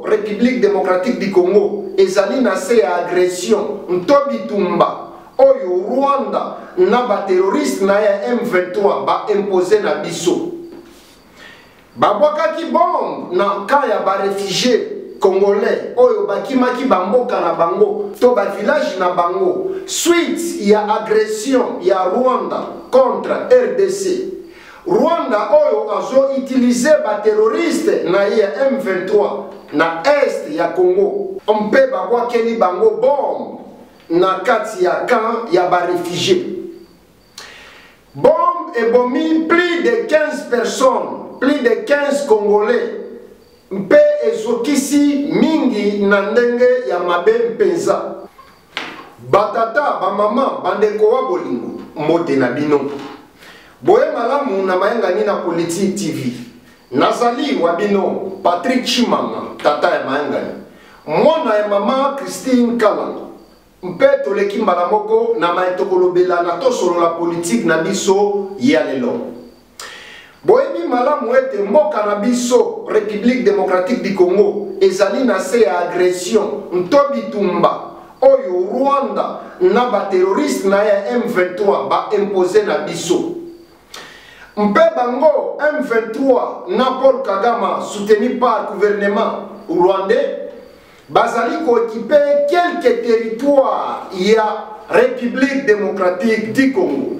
République démocratique du Congo ezali na se ya agression ntobitumba oyo Rwanda na ba terroriste na ya M23 ba imposer na biso babwakaki bombe na ka ya ba réfugiés congolais oyo bakimaki bamboka na bango to ba village na bango suite ya agression ya Rwanda contre RDC. Rwanda oyo azo utiliser ba terroriste na ya M23 na est ya Congo mpe babwakeli bango bombe na kati ya camp ya ba réfugiés. Bombe ebomi plus de 15 personnes, plus de 15 Congolais mpe ezokisi mingi na ndenge ya mabe mpenza. Batata, bamama, bandeko wa bolingo mbote na bino boye malamu na mayangani na Politique TV. Nazali wa bino Patrick Chimanga, tata ya mayangani mwana ya mama Christine Kalanga mpe toleki mbala moko na maetokolobela na tosolo la politique na biso ya lelo. Boyebi malamu ete mboka na biso République démocratique du Congo ezali na se ya agression ntobitumba oyo Rwanda na ba terroriste na ya M23 ba imposer na biso. Mpe bango M23 na Paul Kagame soutenu par gouvernement rwandais bazali ko occuper quelques territoires ya République démocratique du Congo.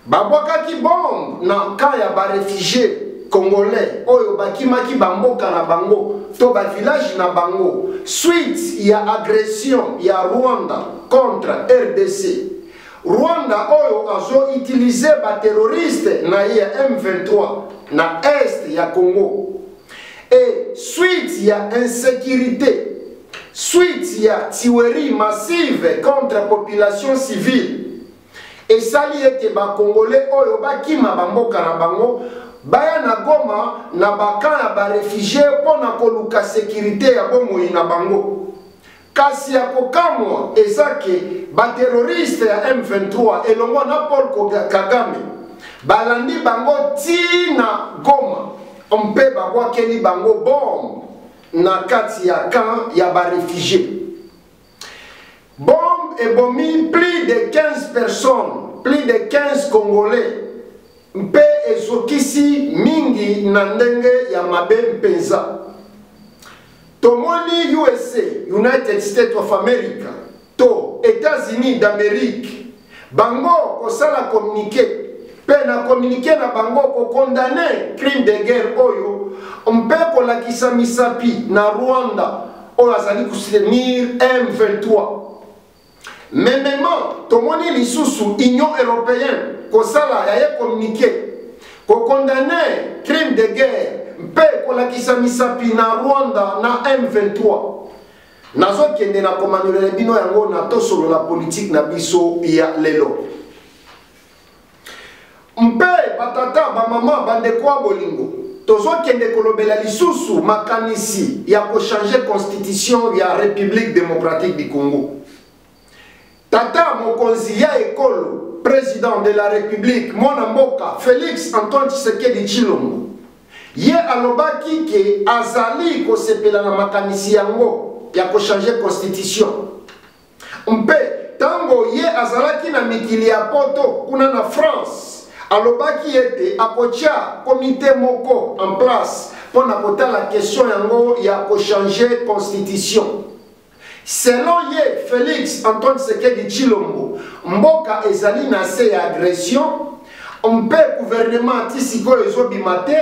Babwakaki bombe na ka ya ba réfugiés congolais oyo bakimaki bamboka na bango to ba village na bango suite ya agression ya Rwanda contre RDC. Rwanda oyo azo utiliser ba terroriste na ya M23 na est ya Congo. Et suite ya insécurité, suite ya tuerie massive contre la population civile, et sali ete ba Congolais oyo bakima bamboka na bango baya na Goma na baka ya ba réfugiés pona koluka sécurité ya bomoi na bango. Kasi ya kokamwa ezake ba terroriste ya M23 elongo na Paul Kagame balandi bango tina Goma mpe babwakeli bango bombe na kati ya camp ya ba réfugiés. Bombe ebomi plus de 15 personnes, plus de 15 Congolais mpe ezokisi mingi na ndenge ya mabe mpenza. Tomoni USA, United States of America, to États-Unis d'Amérique, bango kosala communiqué, pe na communiqué na bango ko condamner crime de guerre oyo, mpe kolakisa misapi na Rwanda oyo azali soutenir M23. Mêmement, tomoni lisusu Union européenne kosala ya communiqué, ko condamner crime de guerre mpe kolakisa misapi na Rwanda na M23. Nazo kende na komanyolele bino yango na tosolo la politique na biso ya lelo. Mpe batata bamama bandeko bolingo tozo kende kolobela lisusu makanisi ya ko changer constitution ya République démocratique du Congo. Tata mokonzi ya ekolo président de la République mwana mboka Félix Antoine Tshisekedi Tshilombo ye alobaki ke azali ko sepela na makanisi yango ya ko changer constitution. Mpe tango ye azalaki na mikili ya poto kuna na France alobaki ete akotia comité moko en place pour na kotala question yango ya ko changer constitution. Selon ye Félix Antoine Tshisekedi Tshilombo mboka ezali na se ya agression mpe gouvernement tisiko ezobimate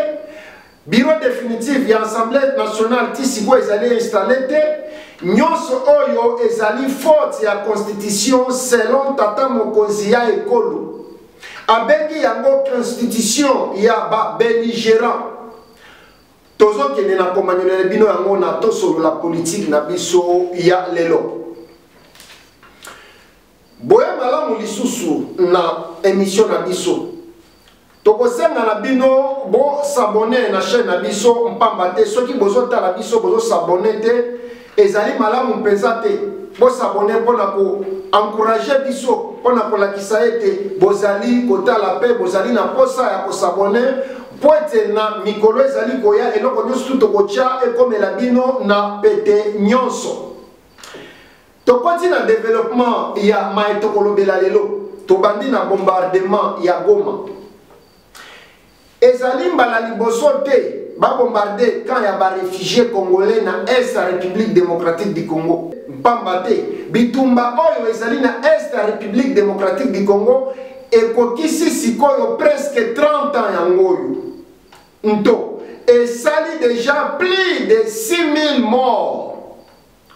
bureau définitif ya Assemblée nationale tisiko ezali installé te nyonso oyo ezali faute ya constitution selon tata mokonzi ya ekolo abengi yango constitution ya ba belligérant. Tozo kende na komanyolele bino yango na tosolo la politique na biso ya lelo. Boye malamu lisusu na émission na biso. Tokosenga na bino bo s'abonner na chaîne na biso mpamba te soki bozo tala biso bozo s'abonner te ezali malamu mpenza te. Bo s'abonner pona ko encourager biso pona ko lakisa ete bozali kotala pe bozali na posa ya ko s'abonner poete na mikolo ezali koya eloko nyonso tokotia ekomela bino na pete nyonso. Tokoti na développement ya maetokolobela lelo tobandi na bombardement ya Goma. Ezali mbala liboso te ba bombarder quand ya ba réfugiés congolais na Est la République démocratique du Congo. Mpamba te bitumba oyo ezali na Est la République démocratique du Congo ekokisi sikoyo presque 30 ans yangoyo. Nto esali déjà plus de 6000 morts.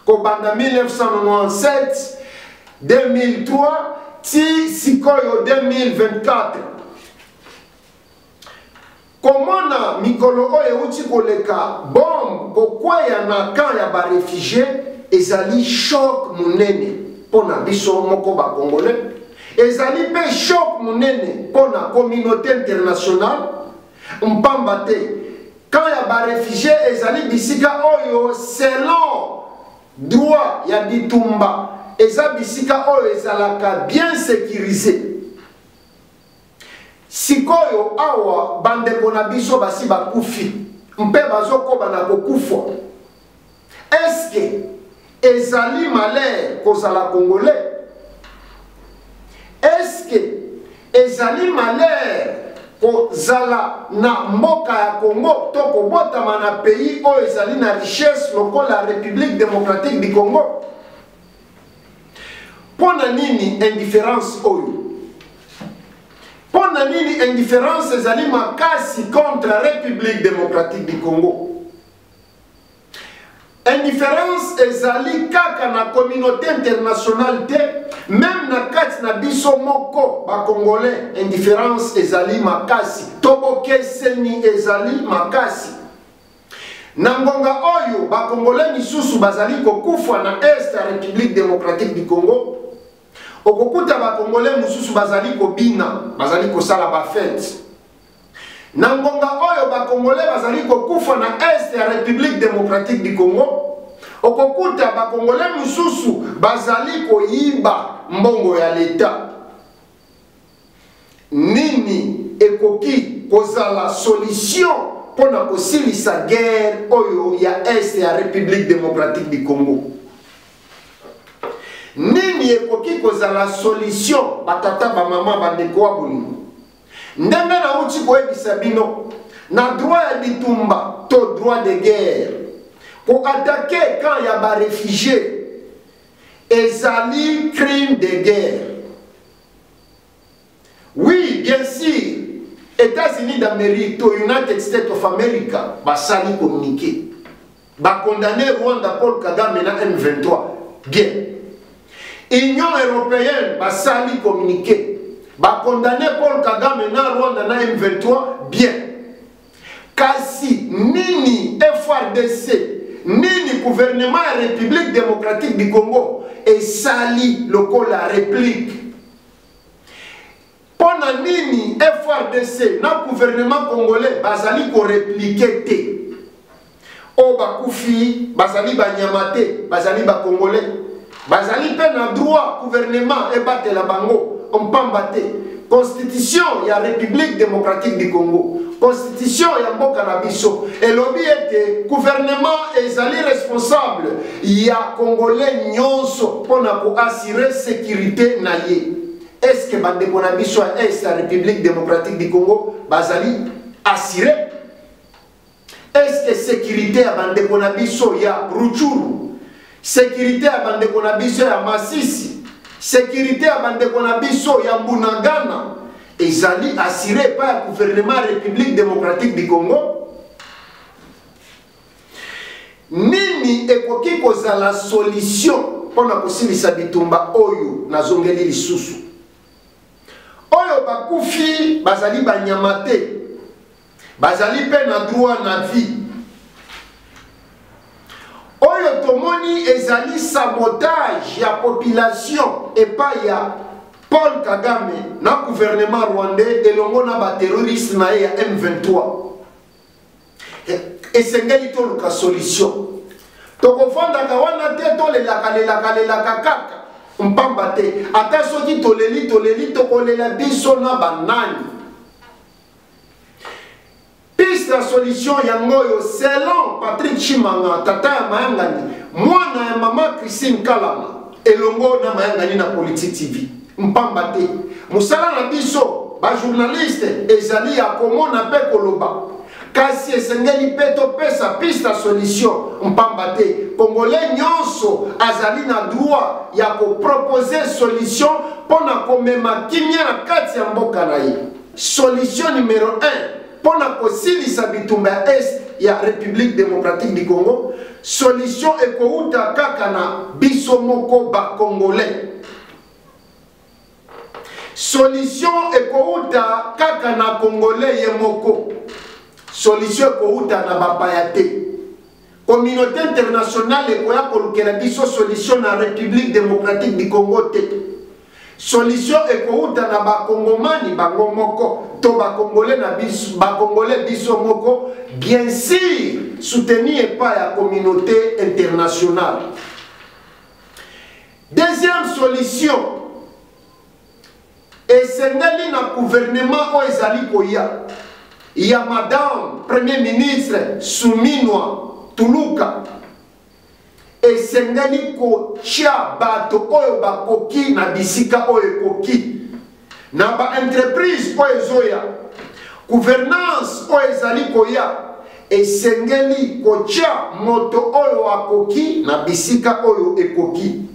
Kobanda 1997, 2003, ti sikoyo 2024. Komona mikolo oyo uti koleka bombe kokweya na camp ya ba réfugié ezali choc munene pona biso moko ba congolais, ezali pe choc munene pona communauté internationale. Mpamba te camp ya ba réfugié ezali bisika oyo selon droit ya bitumba eza bisika oyo ezalaka bien sécurisé. Sikoyo awa bandeko na biso basi bakufi mpe bazokoba na kokufa. Est-ce que ezali malheur kozala congolais? Est-ce que ezali malheur kozala na mboka ya Congo to kobotama na pays oyo ezali na richesse lokola la République démocratique du Congo? Pona nini indifférence oyo? Pona nini indifférence ezali makasi contre la République démocratique du Congo? Indifférence ezali kaka na communauté internationale te, même na kati na biso moko ba congolais indifférence ezali makasi, toboke seni ezali makasi. Na ngonga oyo ba congolais misusu bazali kokufa na Est la République démocratique du Congo, okokuta ba congolais misusu bazali kobina, bazali kosala ba fête. Na ngonga oyo ba congolais bazali kokufa na Est la République démocratique du Congo, okokuta ba congolais mususu bazali koyiba mbongo ya l'État. Nini ekoki kozala solution pona kosilisa guerre oyo ya Est ya République démocratique du Congo? Nini ekoki kozala solution batata ba mama bandeko wa bolingo? Ndenge na uti koyebisa bino na droit ya bitumba to droit de guerre pour attaquer quand il y a des réfugiés ezali crime de guerre. Oui, bien sûr, États-Unis d'Amérique to United States of America basali communiqué ba condamner Rwanda Paul Kagame na M23 bien. Union européenne basali communiqué ba condamner Paul Kagame na Rwanda na M23 bien. Kasi nini FRDC nini gouvernement ya République démocratique du Congo esali loko la réplique? Pona nini FRDC na gouvernement congolais bazali ko répliquer te? O bakufi bazali banyamate bazali ba congolais bazali pe na droit gouvernement ebatela bango mpamba te. Constitution ya République démocratique du Congo, constitution ya mboka na biso elobi ete gouvernement ezali responsable ya congolais nyonso pona ko assurer sécurité na ye. Est-ce que bandeko na biso ya Est la République démocratique du Congo bazali assurer? Est-ce que sécurité ya bandeko na biso ya Rutshuru, sécurité ya bandeko na biso ya Masisi, sécurité à bandeko na biso ya Mbunagana ezali assuré par le gouvernement République démocratique du Congo? Nini ekoki kozala solution pona kosilisa bitumba oyo nazongeli lisusu? Oyo bakufi bazali banyamate bazali pe na droit na vie. Oyo tomoni ezali sabotage ya population epai ya Paul Kagame na gouvernement rwandais elongo na ba terroriste na ya M23. Esengeli toluka solution. Tokofandaka wana te tolelaka kaka mpamba te. Ata soki toleli tokolela biso na banani. Piste la solution yangoyo selon Patrick Chimanga tata ya Mayangani mwana ya mama Christine Kalama elongo na Mayangani na Politique TV mpamba te musala na biso ba journaliste ezali ya komona pe koloba kasi esengeli peto pesa piste la solution mpamba te congolais nyonso azali na droit ya ko proposer solution pona komema kimia na kati ya mboka na ye. Solution numéro 1 pona kosilisa bitumba ya est ya République démocratique du Congo. Solution ekouta kaka na biso moko ba congolais. Solution ekouta kaka na congolais ye moko. Solution ekouta na bapaya te. Communauté internationale ekoya kolukela biso solution na République démocratique du Congo te. Solution ekouta na bakongomani bango moko to bakongolais na biso bakongolais biso moko bien sûr soutenir par la communauté internationale. Deuxième solution esengeli na gouvernement o ezali koya ya madame premier ministre Suminwa Tuluka esengeli ko chia bato oyo bakoki na bisika oyo ekoki na ba entreprise oyo ezoya gouvernance oyo ezali koya esengeli ko chia moto oyo akoki na bisika oyo ekoki.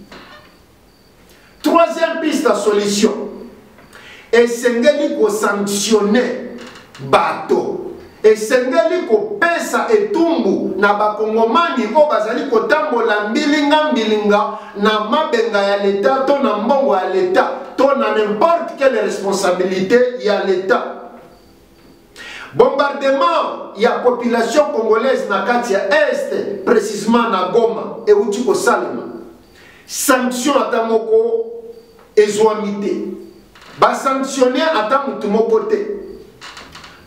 Troisième piste de solution esengeli ko sanctionner bato esengeli ko pesa etumbu na bakongomani o bazali kotambola mbilinga na mabenga ya leta to na mbongo ya leta to na n'importe quelle responsabilité ya leta. Bombardement ya population congolaise na kati ya est précisément na Goma e uti ko salima sanction ata moko ezwami te ba sanctionner ata mutu moko te.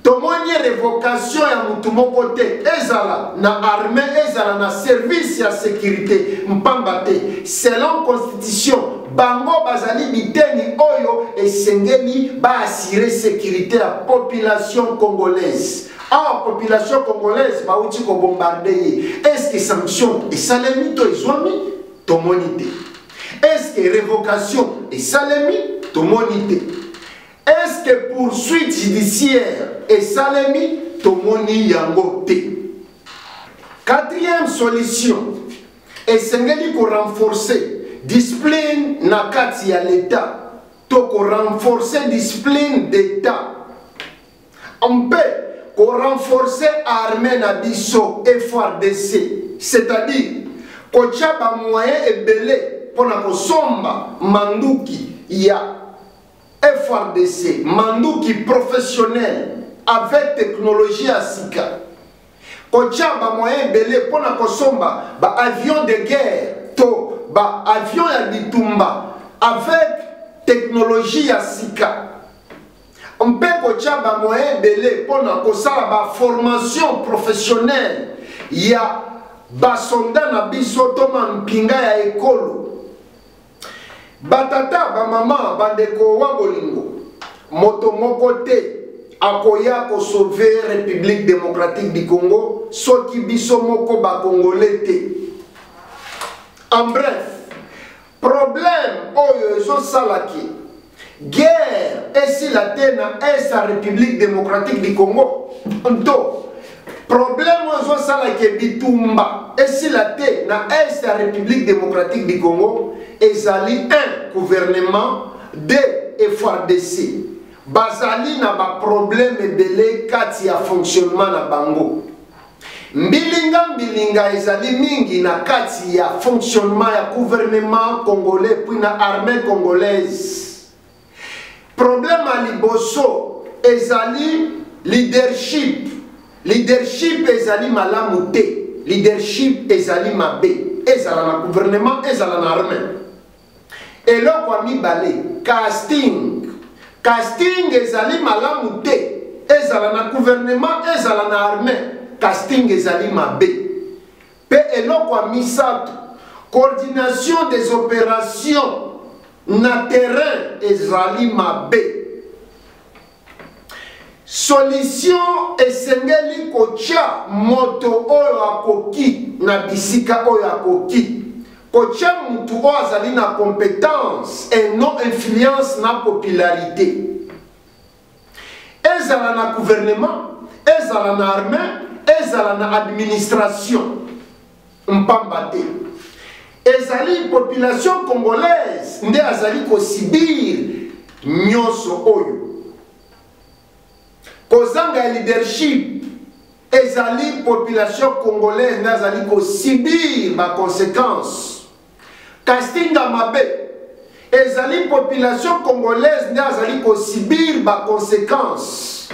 Tomoni révocation ya mutu moko te ezala na armée ezala na service ya sécurité mpamba te selon constitution bango bazali biteni oyo esengeli ba assurer sécurité ya population congolaise. Ah, population congolaise ba uti ko bombarder. Est-ce que sanction esalemi to ezwami tomoni te? Est-ce que révocation esalemi tomoni te? Est-ce que poursuite judiciaire et salemi tomoni yango te? Quatrième solution, esengeli ko renforcer discipline na kati ya l'État, to ko renforcer discipline d'État. On peut ko renforcer armée na biso FARDC, c'est-à-dire ko tia ba moyen ebele pona ko somba manduki ya FARDC, manduki professionnel avec technologie à sika. Kochamba moyen belé pour na kosomba ba avion de guerre to ba avion ya bitumba avec technologie à sika. On peut kochamba moyen belé pour na kosala ba formation professionnelle ya ba soldat na biso to mampinga ya ekolo. Batata ba mama bandeko wa bolingo moto moko te akoya ko sauver République démocratique du Congo soki biso moko ba congolais te. En bref, problème oyo ezo salaki guerre esi la tena esa République démocratique du Congo nto problème oyo salaki bitumba esi la te na esa République démocratique du Congo ezali un gouvernement de FARDC bazali na ba problème ebele kati ya fonctionnement na bango mbilinga ezali mingi na kati ya fonctionnement ya gouvernement congolais puis na armée congolaise. Problème a liboso ezali leadership ezali malamu te, leadership ezali mabe, ezala na gouvernement ezala na armée. Eloko a mibale casting ezali malamu te, ezala na gouvernement ezala na armée, casting ezali mabe. Pe eloko a misato coordination des opérations na terrain ezali mabe. solution esengeli kotia moto oyo akoki na bisika oyo akoki kotia mutu oyo azali na compétence et non influence na popularité ezala na gouvernement ezala na armée ezala na administration mpamba te ezali population congolaise nde azali kosibir nyonso oyo kozanga leadership ezali population congolaise nde azali kosibir ba conséquences kastinga mabe ezali population congolaise nde azali kosibir ba conséquences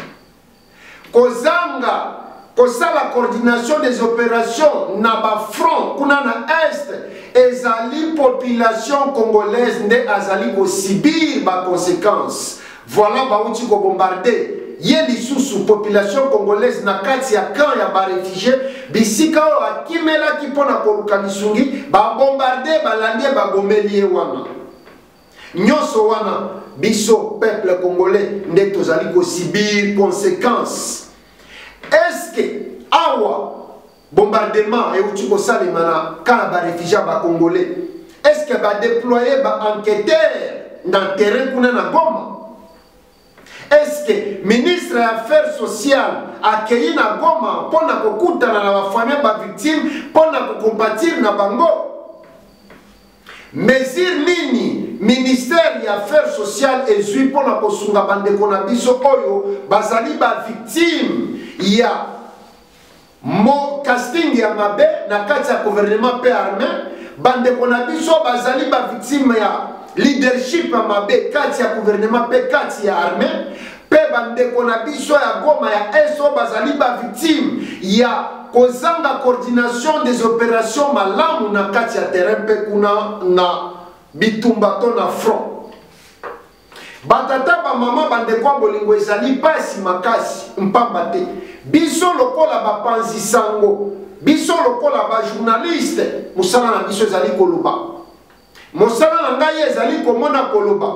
kozanga kosala coordination des opérations na ba front kuna na est ezali population congolaise nde azali kosibir ba conséquences voilà bauti ko bombarder ye lisusu population congolaise na kati ya camp ya ba réfugié bisika oyo akimelaki mpona koluka lisungi babombarde balandie bagomeli ye wana nyonso wana biso peuple congolais nde tozali kosibir conséquence. Est-ce que awa bombardement euti kosalema na camp ba réfugié ba congolais est-ce que ba déployer ba enquêteur na terrain kuna na Goma? Est-ce que ministre des Affaires sociales accueilli na Goma pour na kokutana na ba famille ba victime pour na compatir na bango? Mesure nini ministère des Affaires sociales ezui pour na kosunga bandeko na biso oyo bazali ba victime ya mo casting ya mabe na kati ya gouvernement pe armé bandeko na biso bazali ba victime ya leadership ya mabe kati ya gouvernement pe kati ya armée pe bandeko na biso ya Goma ya eso bazali ba victime ya kozanga coordination des opérations malamu na kati ya terrain pe kuna na bitumba to na front batata ba mama bandeko bolingo ezali pasi makasi mpamba te biso lokola ba panzi sango biso lokola ba journaliste musala na biso ezali koloba mosala na ngai ezali komona koloba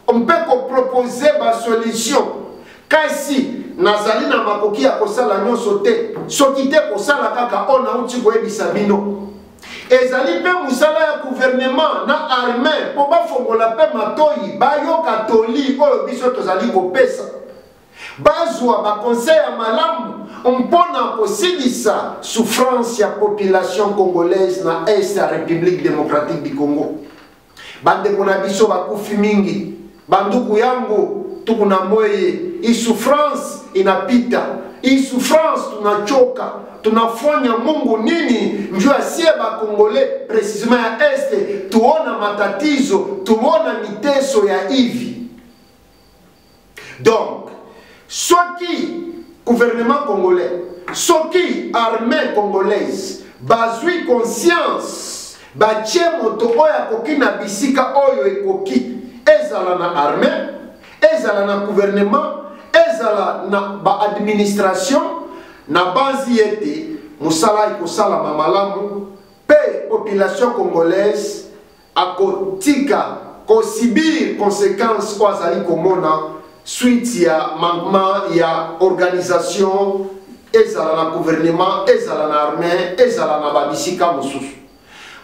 on peut proposer ba solution kasi nazali na makoki ya kosala nyonso te soki te kosala kaka ona uti koyebisa bino ezali pe musala ya gouvernement na armée po bafongola pe matoyi bayoka toli oyo biso tozali kopesa bazwa bakonseil ya malamu mpona kosilisa souffrance ya population congolaise na est ya République démocratique du Congo. Bandeko na biso bakufi mingi banduku yangu tukuna moye i souffrance inapita i souffrance tunachoka tunafanya Mungu nini njoo asie ba Congolais précisément ya est tuona matatizo tuona miteso ya hivi. Donc soki gouvernement congolais soki armée congolaise bazui conscience batie moto oyo akoki na bisika oyo ekoki ezala na armée ezala na gouvernement ezala na ba administration na banzi ete musala ikosala mamalamu pe population congolaise akotika kosibir conséquences kwa zali komona suite ya manquement ya organisation ezala na gouvernement ezala na armée ezala na babisika mosusu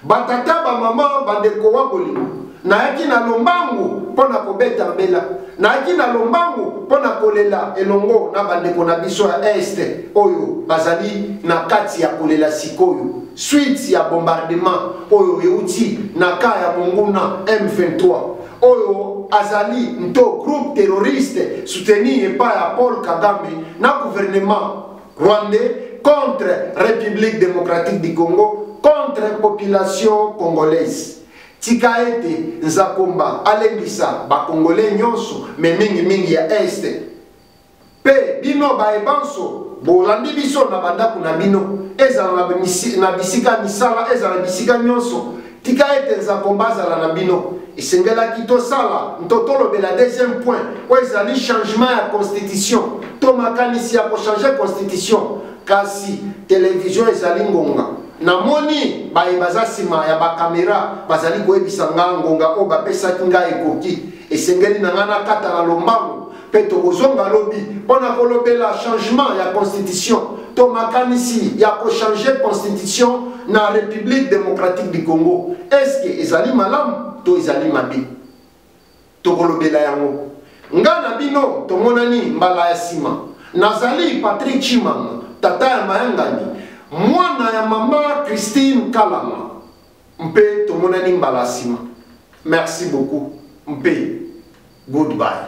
batata ba mama bandeko wa bolingo nayaki na lombangu pona kobeta mbela nayaki na lombangu pona kolela elongo na bandeko na biso ya este oyo bazali na kati ya kolela sikoyo suite ya bombardement oyo euti na ka ya monguna M23 oyo azali nto groupe terroriste soutenu par ya Paul Kagame na gouvernement rwandais contre République démocratique du Congo contre population congolaise. Tika ete nzakomba alembisa ba congolais nyonso me mingi ya este pe bino ba ebanso bolandi biso na bandaku na bino ezala na bisika misala ezala bisika nyonso tika ete nzakomba zala na bino isengela kito sala ntotolo bela deuxième point kwa ezali changement ya constitution to makanisi ya ko changer constitution kasi télévision ezali ngonga namoni baza sima ya ba caméra bazali koyebisa ngonga o bapesa kinga ekoki esengeli na ngana kata na lombango pe tokozonga lobi pona kolobela changement ya constitution to makanisi ya ko changer constitution na République démocratique du Congo. Est-ce que ezali malam to ezali mabe? Tokolobela yango. Ngana bino tomonani mbala ya sima. Nazali Patrick Chimanga, tata ya Mayangani, mwana ya mama Christine Kalama. Mpe tomonani mbala sima. Merci beaucoup. Mpe, goodbye.